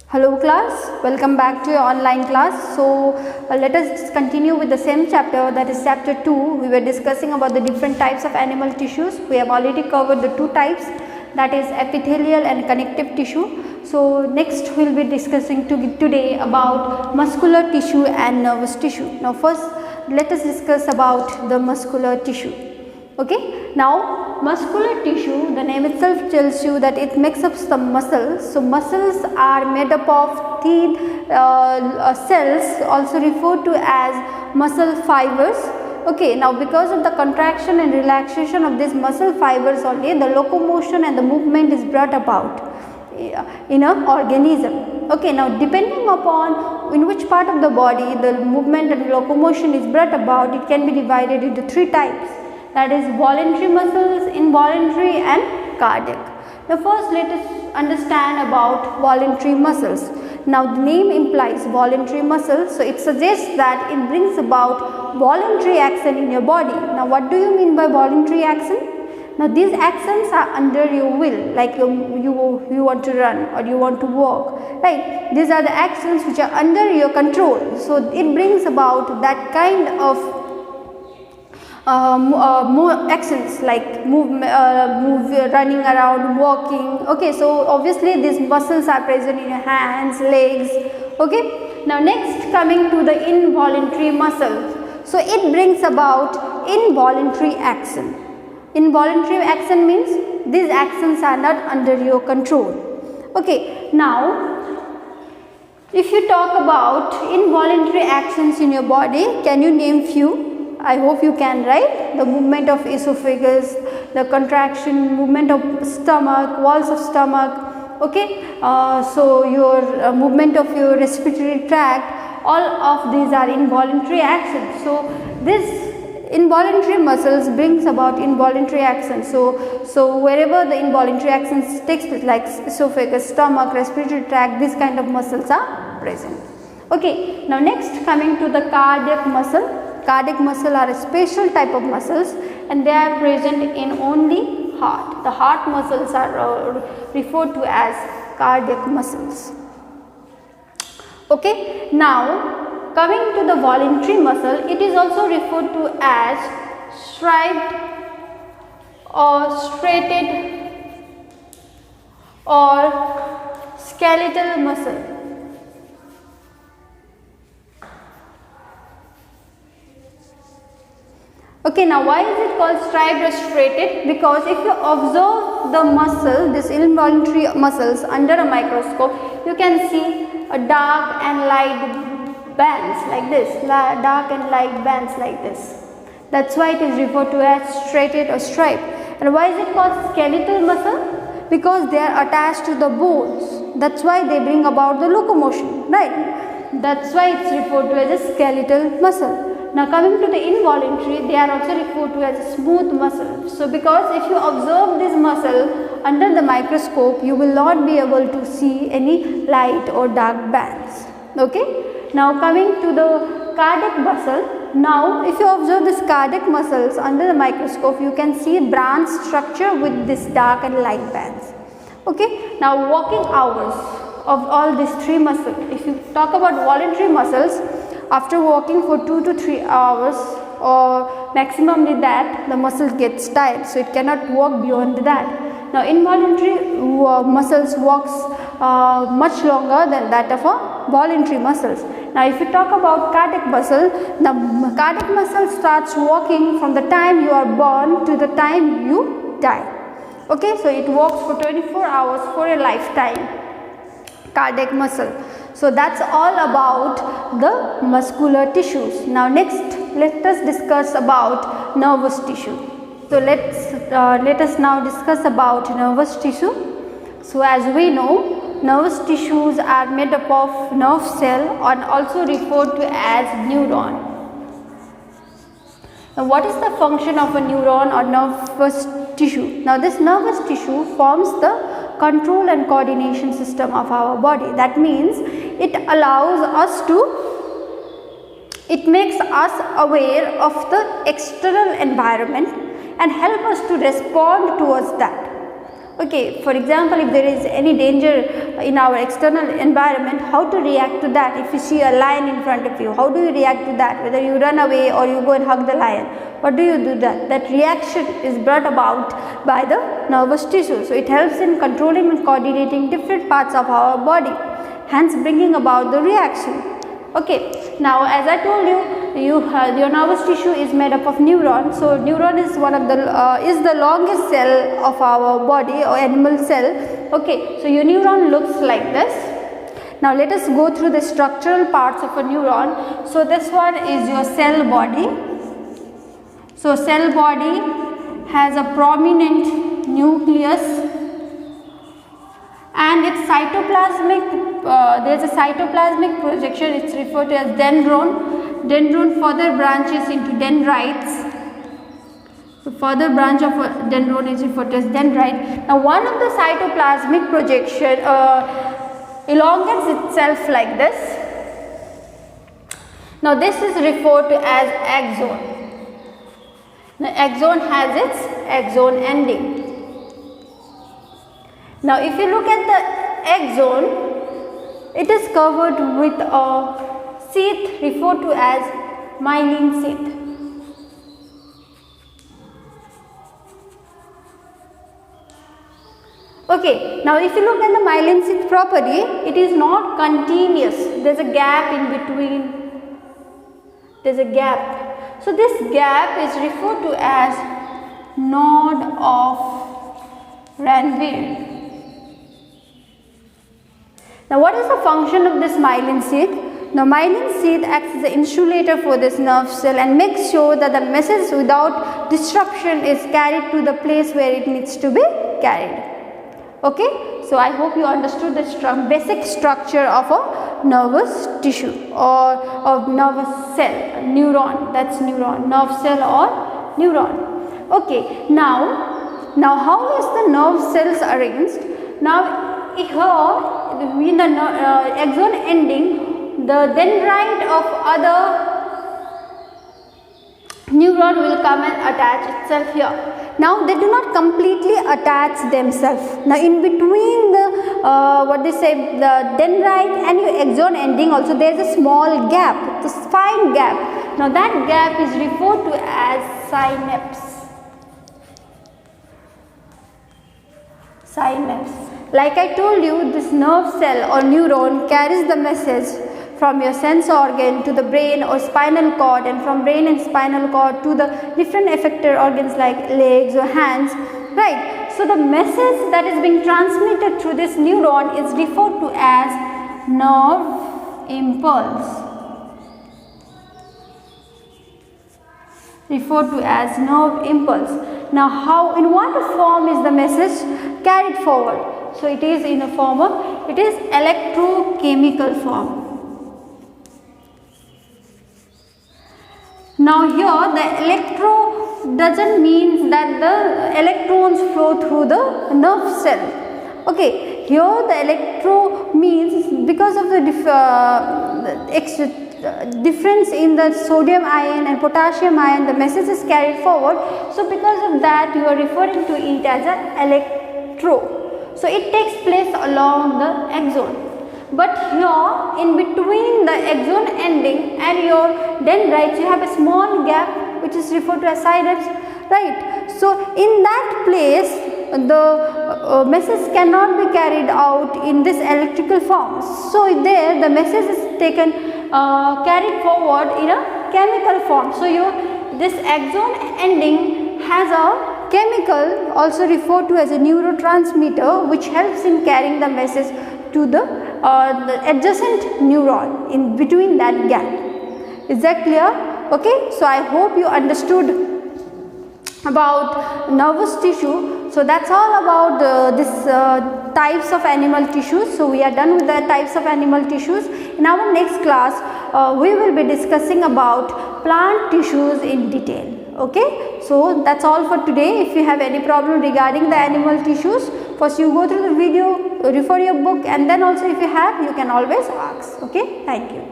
Hello class, welcome back to your online class. So let us continue with the same chapter, that is chapter 2. We were discussing about the different types of animal tissues. We have already covered the two types, that is epithelial and connective tissue. So next we will be discussing today about muscular tissue and nervous tissue. Now first let us discuss about the muscular tissue. Okay, now muscular tissue, the name itself tells you that it makes up some muscles. So muscles are made up of thin cells, also referred to as muscle fibers. Okay, now because of the contraction and relaxation of these muscle fibers only, the locomotion and the movement is brought about in an organism. Okay, now depending upon in which part of the body the movement and locomotion is brought about, it can be divided into three types. That is voluntary muscles, involuntary and cardiac. Now first let us understand about voluntary muscles. Now the name implies voluntary muscles, so it suggests that it brings about voluntary action in your body. Now what do you mean by voluntary action? Now these actions are under your will, like you want to run or you want to walk, right? These are the actions which are under your control. So it brings about that kind of more actions like running around, walking. Okay, so obviously these muscles are present in your hands, legs. Okay, now next coming to the involuntary muscles. So it brings about involuntary action. Involuntary action means these actions are not under your control. Okay, now if you talk about involuntary actions in your body, can you name few? I hope you can, right? The movement of esophagus, the contraction, movement of stomach, walls of stomach. Okay, so your movement of your respiratory tract, all of these are involuntary actions. So this involuntary muscles brings about involuntary action. So wherever the involuntary actions takes place, like esophagus, stomach, respiratory tract, these kind of muscles are present. Okay, now next coming to the cardiac muscle. Cardiac muscle are a special type of muscles and they are present in only heart. The heart muscles are referred to as cardiac muscles. Okay, now coming to the voluntary muscle, it is also referred to as striped or striated or skeletal muscle. Okay, now why is it called striped or striated? Because if you observe the muscle, this involuntary muscles under a microscope, you can see a dark and light bands like this, dark and light bands like this. That's why it is referred to as striated or striped. And why is it called skeletal muscle? Because they are attached to the bones. That's why they bring about the locomotion, right? That's why it's referred to as a skeletal muscle. Now coming to the involuntary, they are also referred to as a smooth muscle. So because if you observe this muscle under the microscope, you will not be able to see any light or dark bands. Okay. Now coming to the cardiac muscle. Now if you observe this cardiac muscles under the microscope, you can see branch structure with this dark and light bands. Okay. Now walking hours of all these three muscles. If you talk about voluntary muscles, after walking for 2 to 3 hours or maximum that, the muscle gets tired, so it cannot walk beyond that. Now involuntary muscles walks much longer than that of a voluntary muscles. Now if you talk about cardiac muscle, the cardiac muscle starts walking from the time you are born to the time you die. Okay, so it walks for 24 hours for a lifetime, cardiac muscle. So that's all about the muscular tissues. Now next let us discuss about nervous tissue. So let us now discuss about nervous tissue. So as we know, nervous tissues are made up of nerve cell and also referred to as neuron. Now what is the function of a neuron or nervous tissue? Now this nervous tissue forms the control and coordination system of our body. That means it allows us to, it makes us aware of the external environment and help us to respond towards that. Okay, for example, if there is any danger in our external environment, how to react to that? If you see a lion in front of you, how do you react to that? Whether you run away or you go and hug the lion, what do you do that? That reaction is brought about by the nervous tissue. So it helps in controlling and coordinating different parts of our body, hence bringing about the reaction. Okay, now as I told you, your nervous tissue is made up of neuron. So neuron is one of the is the longest cell of our body or animal cell. Okay, so your neuron looks like this. Now let us go through the structural parts of a neuron. So this one is your cell body. So cell body has a prominent nucleus and its cytoplasmic there is a cytoplasmic projection. It's referred to as dendron. Dendron further branches into dendrites. The further branch of a dendron is referred to as dendrite. Now one of the cytoplasmic projection elongates itself like this. Now this is referred to as axon. The axon has its axon ending. Now if you look at the axon, it is covered with a sheath referred to as myelin seed. Okay, now if you look at the myelin seed properly, it is not continuous. There is a gap in between. There is a gap. So this gap is referred to as node of Ranvier. Now what is the function of this myelin sheath? Now myelin sheath acts as an insulator for this nerve cell and makes sure that the message without disruption is carried to the place where it needs to be carried. Okay, so I hope you understood the basic structure of a nervous tissue or of nervous cell, neuron, that's neuron, nerve cell or neuron. Okay, now how is the nerve cells arranged? Now here in the axon ending, the dendrite of other neuron will come and attach itself here. Now they do not completely attach themselves. Now in between the the dendrite and your axon ending also there is a small gap, the fine gap. Now that gap is referred to as synapse. Synapse. Like I told you, this nerve cell or neuron carries the message from your sense organ to the brain or spinal cord, and from brain and spinal cord to the different effector organs like legs or hands, right? So the message that is being transmitted through this neuron is referred to as nerve impulse. Referred to as nerve impulse. Now how, in what form is the message carried forward? So it is in a form of, it is electrochemical form. Now here the electro doesn't mean that the electrons flow through the nerve cell. Okay, here the electro means because of the difference in the sodium ion and potassium ion, the message is carried forward. So because of that you are referring to it as an electro. So it takes place along the axon. But here in between the axon ending and your dendrites you have a small gap which is referred to as synapse, right? So in that place the message cannot be carried out in this electrical form. So there the message is taken carried forward in a chemical form. So this axon ending has a chemical also referred to as a neurotransmitter which helps in carrying the message to the adjacent neuron in between that gap. Is that clear? Okay, so I hope you understood about nervous tissue. So that's all about this types of animal tissues. So we are done with the types of animal tissues. In our next class we will be discussing about plant tissues in detail. Okay, so that's all for today. If you have any problem regarding the animal tissues, first you go through the video, refer your book, and then also if you have, you can always ask. Okay, thank you.